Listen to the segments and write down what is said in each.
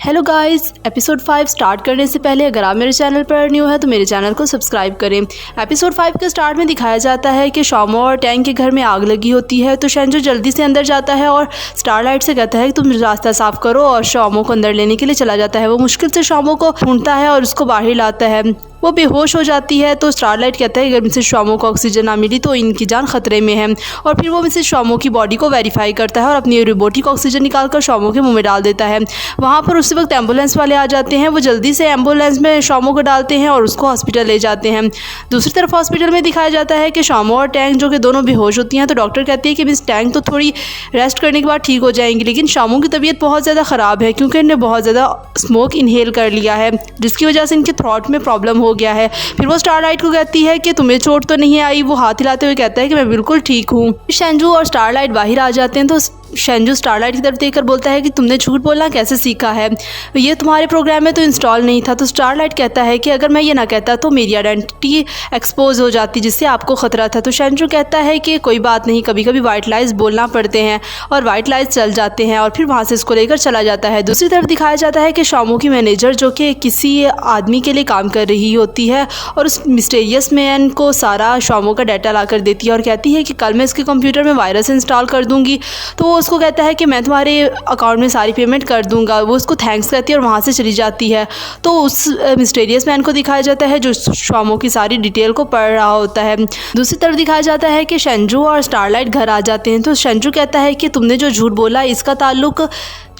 Hello guys, episode 5 start करने से पहले अगर आप मेरे चैनल पर न्यू है तो मेरे चैनल को सब्सक्राइब करें। एपिसोड 5 के स्टार्ट में दिखाया जाता है कि शॉमो और टैंग के घर में आग लगी होती है, तो शेंजू जल्दी से अंदर जाता है और स्टारलाइट से कहता है कि तुम रास्ता साफ करो, और शॉमो को अंदर लेने के लिए चला जाता है। वो मुश्किल से शॉमो को ढूंढता है और उसको बाहर लाता है। वो बेहोश हो जाती है तो स्टारलाइट कहता है कि अगर मिसेस शॉमो को ऑक्सीजन ना मिली तो इनकी जान खतरे में है, और फिर वो मिसेस शॉमो की बॉडी को वेरीफाई करता है और अपनी रोबोटिक ऑक्सीजन निकालकर शॉमो के मुंह में डाल देता है। वहाँ पर उसी वक्त एम्बुलेंस वाले आ जाते हैं। वो जल्दी से एम्बुलेंस में शॉमो को डालते हैं और उसको हॉस्पिटल ले जाते हैं। दूसरी तरफ हॉस्पिटल में दिखाया जाता है कि शॉमो और टैंग जो कि दोनों बेहोश होती हैं, तो डॉक्टर कहती है कि मिस टैंग तो थोड़ी रेस्ट करने के बाद ठीक हो जाएंगी, लेकिन शॉमो की तबीयत बहुत ज़्यादा ख़राब है क्योंकि इन्हें बहुत ज़्यादा स्मोक इनहेल कर लिया है, जिसकी वजह से इनके थ्रोट में प्रॉब्लम हो गया है। फिर वो स्टारलाइट को कहती है कि तुम्हें चोट तो नहीं आई। वो हाथ हिलाते हुए कहता है कि मैं बिल्कुल ठीक हूँ। शेंजू और स्टारलाइट बाहर आ जाते हैं तो शेंजू स्टारलाइट की तरफ देखकर बोलता है कि तुमने झूठ बोलना कैसे सीखा है, ये तुम्हारे प्रोग्राम में तो इंस्टॉल नहीं था। तो स्टारलाइट कहता है कि अगर मैं ये ना कहता तो मेरी आइडेंटिटी एक्सपोज हो जाती, जिससे आपको खतरा था। तो शेंजू कहता है कि कोई बात नहीं, कभी कभी वाइट लाइज बोलना पड़ते हैं, और वाइट लाइज चल जाते हैं, और फिर वहाँ से इसको लेकर चला जाता है। दूसरी तरफ दिखाया जाता है कि शॉमो की मैनेजर जो कि किसी आदमी के लिए काम कर रही होती है, और उस मिस्टीरियस मैन को सारा शॉमो का डाटा ला कर देती है और कहती है कि कल मैं इसके कंप्यूटर में वायरस इंस्टॉल कर दूंगी। तो वो उसको कहता है कि मैं तुम्हारे अकाउंट में सारी पेमेंट कर दूंगा। वो उसको थैंक्स कहती है और वहाँ से चली जाती है। तो उस मिस्टीरियस मैन को दिखाया जाता है जो शॉमो की सारी डिटेल को पढ़ रहा होता है। दूसरी तरफ दिखाया जाता है कि शेंजू और स्टारलाइट घर आ जाते हैं। तो शेंजू कहता है कि तुमने जो झूठ बोला इसका ताल्लुक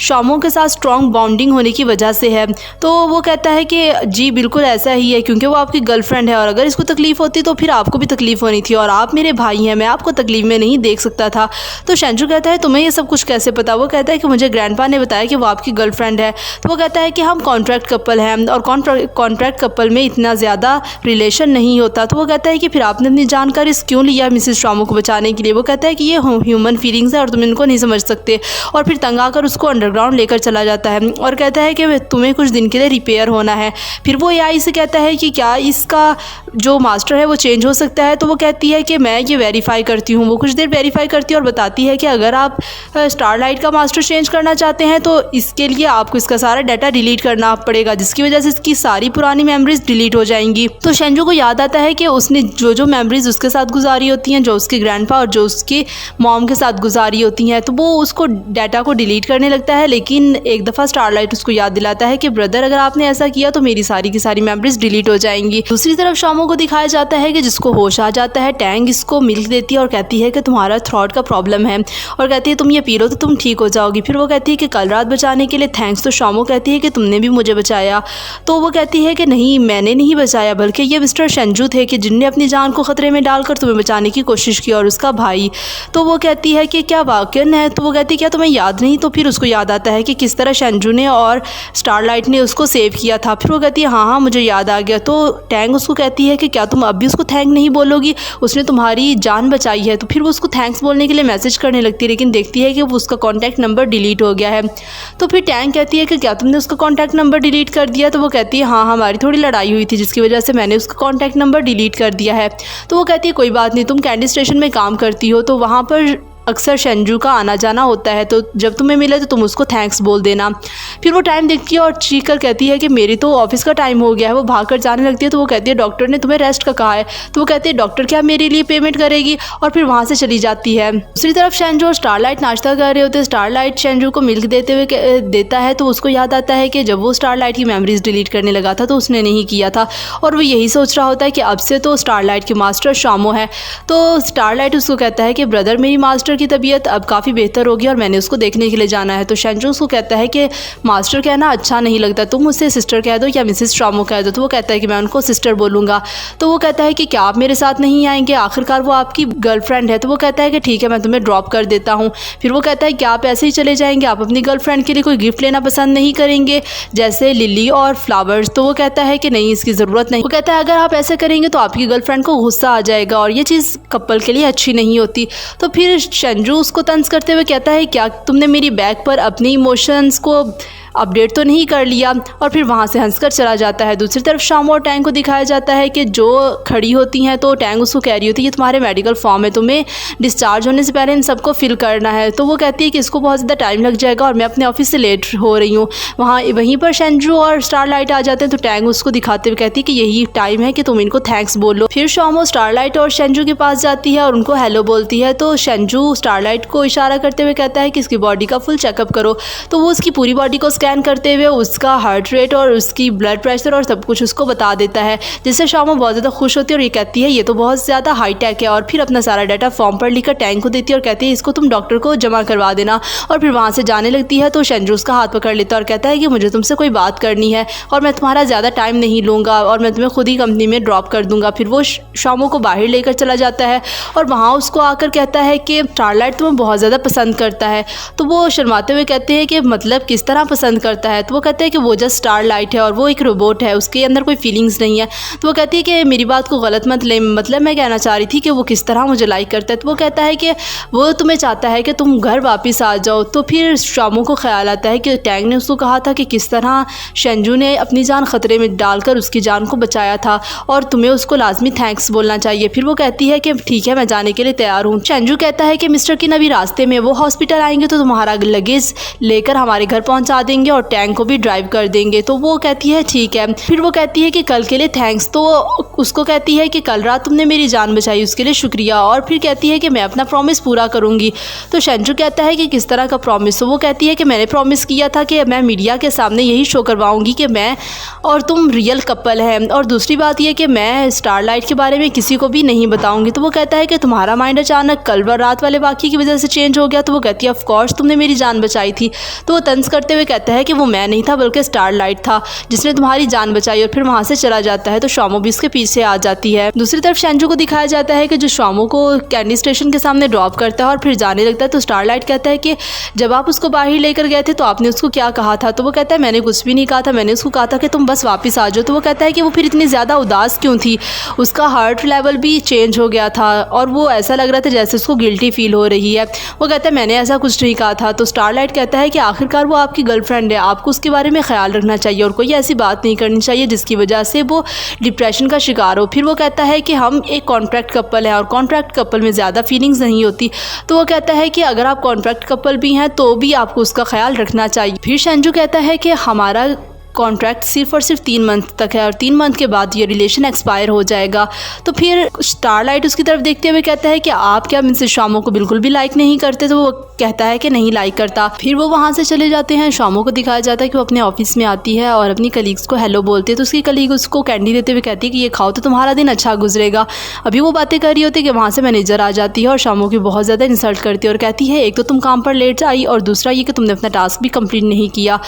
शॉमो के साथ स्ट्रॉन्ग बॉन्डिंग होने की वजह से है। तो वो कहता है कि जी बिल्कुल ऐसा ही है, क्योंकि वो आपकी गर्लफ्रेंड है, और अगर इसको तकलीफ़ होती तो फिर आपको भी तकलीफ़ होनी थी, और आप मेरे भाई हैं, मैं आपको तकलीफ़ में नहीं देख सकता था। तो शेंजू कहता है तुम्हें ये सब कुछ कैसे पता। वो कहता है कि मुझे ग्रैंडपा ने बताया कि वो आपकी गर्लफ्रेंड है। तो वो कहता है कि हम कॉन्ट्रैक्ट कपल हैं, और कॉन्ट्रैक्ट कपल में इतना ज़्यादा रिलेशन नहीं होता। तो वो कहता है कि फिर आपने अपनी जान का रिस्क क्यों लिया मिसेस शॉमो को बचाने के लिए। वो कहता है कि ये ह्यूमन फीलिंग्स है और तुम इनको नहीं समझ सकते, और फिर तंग आकर उसको अंडरग्राउंड लेकर चला जाता है और कहता है कि तुम्हें कुछ दिन के लिए रिपेयर होना है। फिर वो एआई से कहता है कि क्या इसका जो मास्टर है वो चेंज हो सकता है। तो वो कहती है कि मैं ये वेरीफाई करती हूँ। वो कुछ देर वेरीफाई करती है और बताती है कि अगर आप स्टारलाइट का मास्टर चेंज करना चाहते हैं तो इसके लिए आपको इसका सारा डाटा डिलीट करना पड़ेगा, जिसकी वजह से इसकी सारी पुरानी मेमोरीज डिलीट हो जाएंगी। तो शेंजू को याद आता है कि उसने जो मेमोरीज उसके साथ गुजारी होती हैं, जो उसके ग्रैंडपा और जो उसके मॉम के साथ गुजारी होती हैं, तो वो उसको डाटा को डिलीट करने लगता है। लेकिन एक दफ़ा स्टारलाइट उसको याद दिलाता है कि ब्रदर अगर आपने ऐसा किया तो मेरी सारी की सारी मेमोरीज डिलीट हो जाएंगी। दूसरी तरफ शॉमो को दिखाया जाता है कि जिसको होश आ जाता है, टैंग इसको मिल्क देती है और कहती है कि तुम्हारा थ्रोट का प्रॉब्लम है, और कहती है तुम ये पी लो तो तुम ठीक हो जाओगी। फिर वो कहती है कि कल रात बचाने के लिए थैंक्स। तो शॉमो कहती है कि तुमने भी मुझे बचाया। तो वो कहती है कि नहीं, मैंने नहीं बचाया, बल्कि ये मिस्टर शेंजू थे कि जिनने अपनी जान को ख़तरे में डालकर तुम्हें बचाने की कोशिश की, और उसका भाई। तो वो कहती है कि क्या वाकई है। तो वो कहती है क्या तुम्हें याद नहीं। तो फिर उसको याद आता है कि किस तरह शेंजू ने और स्टारलाइट ने उसको सेव किया था। फिर वो कहती है हाँ मुझे याद आ गया। तो टैंग उसको कहती है कि क्या तुम अब भी उसको थैंक नहीं बोलोगी, उसने तुम्हारी जान बचाई है। तो फिर वो उसको थैंक्स बोलने के लिए मैसेज करने लगती है, लेकिन देखती है कि वो उसका कॉन्टैक्ट नंबर डिलीट हो गया है। तो फिर टैंग कहती है कि क्या तुमने उसका कॉन्टैक्ट नंबर डिलीट कर दिया। तो वो कहती है हाँ हमारी थोड़ी लड़ाई हुई थी जिसकी वजह से मैंने उसका कॉन्टैक्ट नंबर डिलीट कर दिया है। तो वो कहती है कोई बात नहीं, तुम कैंडी स्टेशन में काम करती हो तो वहाँ पर अक्सर शेंजू का आना जाना होता है, तो जब तुम्हें मिले तो तुम उसको थैंक्स बोल देना। फिर वो टाइम देखती है और चीख कर कहती है कि मेरी तो ऑफिस का टाइम हो गया है। वो भागकर जाने लगती है। तो वो कहती है डॉक्टर ने तुम्हें रेस्ट का कहा है। तो वो कहती है डॉक्टर क्या मेरे लिए पेमेंट करेगी, और फिर वहाँ से चली जाती है। दूसरी तरफ शेंजू और स्टारलाइट नाश्ता कर रहे होते हैं। स्टारलाइट शेंजू को मिल्क देते हुए देता है, तो उसको याद आता है कि जब वो स्टारलाइट की मेमोरीज डिलीट करने लगा था तो उसने नहीं किया था, और वो यही सोच रहा होता है कि अब से तो स्टारलाइट के मास्टर शॉमो है। तो स्टारलाइट उसको कहता है कि ब्रदर मेरी मास्टर की तबीयत अब काफ़ी बेहतर होगी और मैंने उसको देखने के लिए जाना है। तो शेंजू उसको कहता है कि मास्टर कहना अच्छा नहीं लगता, तुम मुझसे सिस्टर कह दो या मिसेस शॉमो कह दो। तो वो कहता है कि मैं उनको सिस्टर बोलूँगा। तो वो कहता है कि क्या आप मेरे साथ नहीं आएंगे, आखिरकार वो आपकी गर्लफ्रेंड है। तो वो कहता है कि ठीक है मैं तुम्हें ड्रॉप कर देता हूँ। फिर वो कहता है कि आप ऐसे ही चले जाएंगे, आप अपनी गर्लफ्रेंड के लिए कोई गिफ्ट लेना पसंद नहीं करेंगे जैसे लिली और फ्लावर्स। तो वो कहता है कि नहीं इसकी ज़रूरत नहीं। वो कहता है अगर आप ऐसे करेंगे तो आपकी गर्लफ्रेंड को गुस्सा आ जाएगा, और ये चीज़ कपल के लिए अच्छी नहीं होती। तो फिर शेंजू उसको तंज करते हुए कहता है क्या तुमने मेरी बैक पर अपने इमोशंस को अपडेट तो नहीं कर लिया और फिर वहाँ से हंसकर चला जाता है। दूसरी तरफ शामू और टैंग को दिखाया जाता है कि जो खड़ी होती हैं तो टैंग उसको कह रही होती है कि तुम्हारे मेडिकल फॉर्म है, तुम्हें डिस्चार्ज होने से पहले इन सबको फिल करना है। तो वो कहती है कि इसको बहुत ज़्यादा टाइम लग जाएगा और मैं अपने ऑफिस से लेट हो रही हूँ। वहीं पर शेंजू और स्टारलाइट आ जाते हैं तो टैंग उसको दिखाते हुए कहती है कि यही टाइम है कि तुम इनको थैंक्स बोलो। फिर शामू स्टारलाइट और शेंजू के पास जाती है और उनको हेलो बोलती है। तो शेंजू स्टारलाइट को इशारा करते हुए कहता है कि इसकी बॉडी का फुल चेकअप करो। तो वो उसकी पूरी बॉडी को स्कैन करते हुए उसका हार्ट रेट और उसकी ब्लड प्रेशर और सब कुछ उसको बता देता है, जिससे शामू बहुत ज़्यादा खुश होती है और ये कहती है ये तो बहुत ज़्यादा हाई टेक है। और फिर अपना सारा डाटा फॉर्म पर लिखकर टैंग को देती है और कहती है इसको तुम डॉक्टर को जमा करवा देना। और फिर वहाँ से जाने लगती है तो शेंजू उसका हाथ पकड़ लेता है और कहता है कि मुझे तुमसे कोई बात करनी है और मैं तुम्हारा ज़्यादा टाइम नहीं लूँगा और मैं तुम्हें खुद ही कंपनी में ड्रॉप कर दूँगा। फिर वो शामू को बाहर लेकर चला जाता है और वहाँ उसको आकर कहता है कि स्टारलाइट तुम्हें बहुत ज़्यादा पसंद करता है। तो वो शर्माते हुए कहते हैं कि मतलब किस तरह पसंद करता है। तो वो कहते हैं कि वो जस्ट स्टारलाइट है और वो एक रोबोट है, उसके अंदर कोई फीलिंग्स नहीं है। तो वो कहती है कि मेरी बात को गलत मत ले, मतलब मैं कहना चाह रही थी कि वो किस तरह मुझे लाइक करता है। तो वो कहता है कि वो तुम्हें चाहता है कि तुम घर वापस आ जाओ। तो फिर शामू को ख्याल आता है कि टैंग ने उसको कहा था कि किस तरह शेंजू ने अपनी जान खतरे में डालकर उसकी जान को बचाया था और तुम्हें उसको लाजमी थैंक्स बोलना चाहिए। फिर वो कहती है कि ठीक है मैं जाने के लिए तैयार हूँ। शेंजू कहता है कि मिस्टर किन अभी रास्ते में, वो हॉस्पिटल आएंगे तो तुम्हारा लगेज लेकर हमारे घर पहुँचा देंगे और टैंग को भी ड्राइव कर देंगे। तो वो कहती है ठीक है। फिर वो कहती है कि कल के लिए थैंक्स। तो उसको कहती है कि कल रात तुमने मेरी जान बचाई उसके लिए शुक्रिया। और फिर कहती है कि मैं अपना प्रॉमिस पूरा करूँगी। तो शेंजू कहता है कि किस तरह का प्रॉमिस। तो वो कहती है कि मैंने प्रॉमिस किया था कि मैं मीडिया के सामने यही शो करवाऊँगी कि मैं और तुम रियल कपल हैं। और दूसरी बात यह कि मैं स्टारलाइट के बारे में किसी को भी नहीं बताऊँगी। तो वो कहता है कि तुम्हारा माइंड अचानक कल रात वाले वाक़ये की वजह से चेंज हो गया। तो वो कहती है ऑफ कोर्स तुमने मेरी जान बचाई थी। तो वो तंज करते हुए कहता है कि वो मैं नहीं था बल्कि स्टारलाइट था जिसने तुम्हारी जान बचाई। और फिर वहाँ से चला जाता है तो शामू भी उसके पीछे आ जाती है। दूसरी तरफ शेंजू को दिखाया जाता है कि जो शामू को कैंडी स्टेशन के सामने ड्रॉप करता है और फिर जाने लगता है। तो स्टारलाइट कहता है कि जब आप उसको बाहर लेकर गए थे तो आपने उसको क्या कहा था। तो वो कहता है मैंने कुछ भी नहीं कहा था, मैंने उसको कहा था कि तुम बस वापस आ जाओ। तो वो कहता है कि वो फिर इतनी ज़्यादा उदास क्यों थी, उसका हार्ट लेवल भी चेंज हो गया था और वो ऐसा लग रहा था जैसे उसको गिल्टी फील हो रही है। वो कहता है मैंने ऐसा कुछ नहीं कहा था। तो स्टारलाइट कहता है कि आखिरकार वो आपकी गर्लफ्रेंड है, आपको उसके बारे में ख्याल रखना चाहिए और कोई ऐसी बात नहीं करनी चाहिए जिसकी वजह से वो डिप्रेशन का शिकार हो। फिर वो कहता है कि हम एक कॉन्ट्रैक्ट कपल हैं और कॉन्ट्रैक्ट कपल में ज़्यादा फीलिंग्स नहीं होती। तो वो कहता है कि अगर आप कॉन्ट्रैक्ट कपल भी हैं तो भी आपको उसका ख्याल रखना चाहिए। फिर शेंजू कहता है कि हमारा कॉन्ट्रैक्ट सिर्फ और सिर्फ 3 मंथ तक है और 3 मंथ के बाद ये रिलेशन एक्सपायर हो जाएगा। तो फिर स्टारलाइट उसकी तरफ देखते हुए कहता है कि आप क्या मिसेस शामू को बिल्कुल भी लाइक नहीं करते। तो वो कहता है कि नहीं लाइक करता। फिर वो वहाँ से चले जाते हैं। शामू को दिखाया जाता है कि वो अपने ऑफिस में आती है और अपनी कलीग्स को हेलो बोलते हैं। तो उसकी कलीग उसको कैंडी देते हुए कहती है कि ये खाओ तो तुम्हारा दिन अच्छा गुजरेगा। अभी वो बातें कर रही होती है कि वहाँ से मैनेजर आ जाती है और शामू की बहुत ज़्यादा इंसल्ट करती है और कहती है एक तो तुम काम पर लेट आई और दूसरा ये कि तुमने अपना टास्क भी कंप्लीट नहीं किया।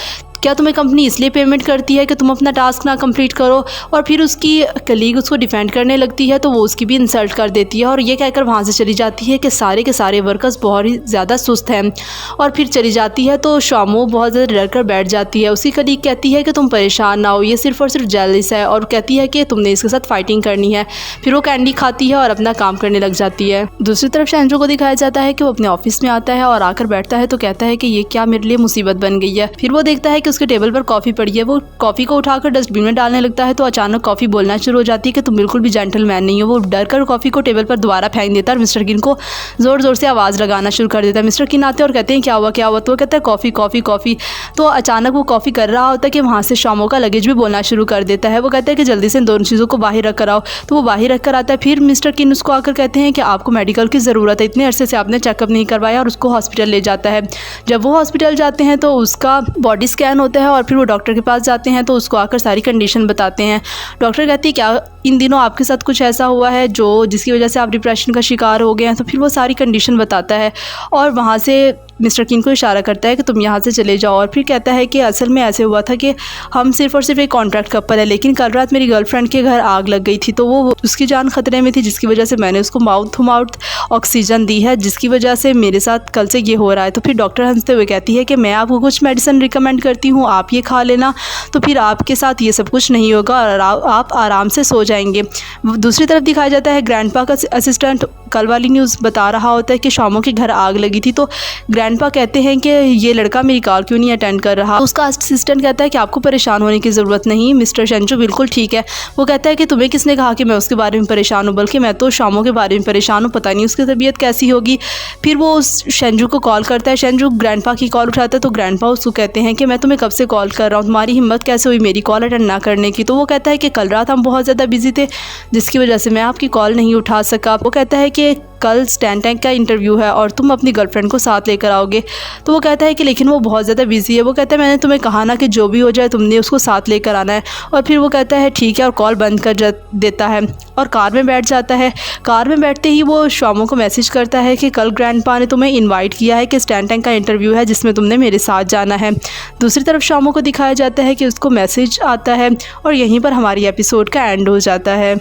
क्या तुम्हें कंपनी इसलिए पेमेंट करती है कि तुम अपना टास्क ना कंप्लीट करो। और फिर उसकी कलीग उसको डिफेंड करने लगती है तो वो उसकी भी इंसल्ट कर देती है और ये कहकर वहाँ से चली जाती है कि सारे के सारे वर्कर्स बहुत ही ज़्यादा सुस्त हैं। और फिर चली जाती है तो शामू बहुत ज़्यादा डर कर बैठ जाती है। उसकी कलीग कहती है कि तुम परेशान ना हो, ये सिर्फ और सिर्फ जेलस है और कहती है कि तुमने इसके साथ फाइटिंग करनी है। फिर वो कैंडी खाती है और अपना काम करने लग जाती है। दूसरी तरफ शेंजू को दिखाया जाता है कि वो अपने ऑफिस में आता है और आकर बैठता है तो कहता है कि ये क्या मेरे लिए मुसीबत बन गई है। फिर वो देखता है कि उसके टेबल पर कॉफ़ी पड़ी है। वो कॉफ़ी को उठाकर डस्टबिन में डालने लगता है तो अचानक कॉफ़ी बोलना शुरू हो जाती है कि तुम बिल्कुल भी जेंटलमैन नहीं हो। वो डर कर कॉफ़ी को टेबल पर दोबारा फेंक देता है और मिस्टर किन को ज़ोर ज़ोर से आवाज़ लगाना शुरू कर देता है। मिस्टर किन आते हैं और कहते हैं क्या हुआ क्या हुआ। तो वो कहता है कॉफ़ी कॉफ़ी कॉफ़ी। तो अचानक वो कॉफ़ी कर रहा होता है कि वहाँ से शामू का लगेज भी बोलना शुरू कर देता है। वो कहता है कि जल्दी से इन दोनों चीज़ों को बाहर रख कर आओ। तो वो बाहर रख कर आता है। फिर मिस्टर किन उसको आकर कहते हैं कि आपको मेडिकल की ज़रूरत है, इतने अरसे से आपने चेकअप नहीं करवाया और उसको हॉस्पिटल ले जाता है। जब वो हॉस्पिटल जाते हैं तो उसका बॉडी स्कैन होता है और फिर वो डॉक्टर के पास जाते हैं तो उसको आकर सारी कंडीशन बताते हैं। डॉक्टर कहती है क्या इन दिनों आपके साथ कुछ ऐसा हुआ है जो जिसकी वजह से आप डिप्रेशन का शिकार हो गए हैं। तो फिर वो सारी कंडीशन बताता है और वहाँ से मिस्टर किन को इशारा करता है कि तुम यहाँ से चले जाओ। और फिर कहता है कि असल में ऐसे हुआ था कि हम सिर्फ और सिर्फ एक कॉन्ट्रैक्ट कपल है, लेकिन कल रात मेरी गर्लफ्रेंड के घर आग लग गई थी तो वो उसकी जान खतरे में थी, जिसकी वजह से मैंने उसको माउथ टू माउथ ऑक्सीजन दी है, जिसकी वजह से मेरे साथ कल से ये हो रहा है। तो फिर डॉक्टर हंसते हुए कहती है कि मैं आपको कुछ मेडिसिन रिकमेंड करती हूँ, आप ये खा लेना तो फिर आपके साथ ये सब कुछ नहीं होगा और आप आराम से सो जाएंगे। दूसरी तरफ दिखाया जाता है ग्रैंडपा का असिस्टेंट कल वाली न्यूज़ बता रहा होता है कि शामू के घर आग लगी थी। तो ग्रैंडपा कहते हैं कि ये लड़का मेरी कॉल क्यों नहीं अटेंड कर रहा। उसका असिस्टेंट कहता है कि आपको परेशान होने की ज़रूरत नहीं, मिस्टर शेंजू बिल्कुल ठीक है। वो कहता है कि तुम्हें किसने कहा कि मैं उसके बारे में परेशान हूँ, बल्कि मैं तो शामो के बारे में परेशान हूँ, पता नहीं उसकी तबीयत कैसी होगी। फिर वो उस शेंजू को कॉल करता है, शेंजू ग्रैंडपा की कॉल उठाता है तो ग्रैंडपा उसको कहते हैं कि मैं तुम्हें कब से कॉल कर रहा हूँ, तुम्हारी हिम्मत कैसे हुई मेरी कॉल अटेंड ना करने की। तो वो कहता है कि कल रात हम बहुत ज़्यादा बिजी थे जिसकी वजह से मैं आपकी कॉल नहीं उठा सका। वो कहता है कि कल स्टैन टैंक का इंटरव्यू है और तुम अपनी गर्लफ्रेंड को साथ लेकर आओगे। तो वो कहता है कि लेकिन वो बहुत ज़्यादा बिजी है। वो कहता है मैंने तुम्हें कहा ना कि जो भी हो जाए तुमने उसको साथ लेकर आना है। और फिर वो कहता है ठीक है और कॉल बंद कर देता है और कार में बैठ जाता है। कार में बैठते ही वो शामो को मैसेज करता है कि कल ग्रैंडपा ने तुम्हें इन्वाइट किया है कि स्टैन टैंक का इंटरव्यू है जिसमें तुमने मेरे साथ जाना है। दूसरी तरफ शामो को दिखाया जाता है कि उसको मैसेज आता है और यहीं पर हमारी एपिसोड का एंड हो जाता है।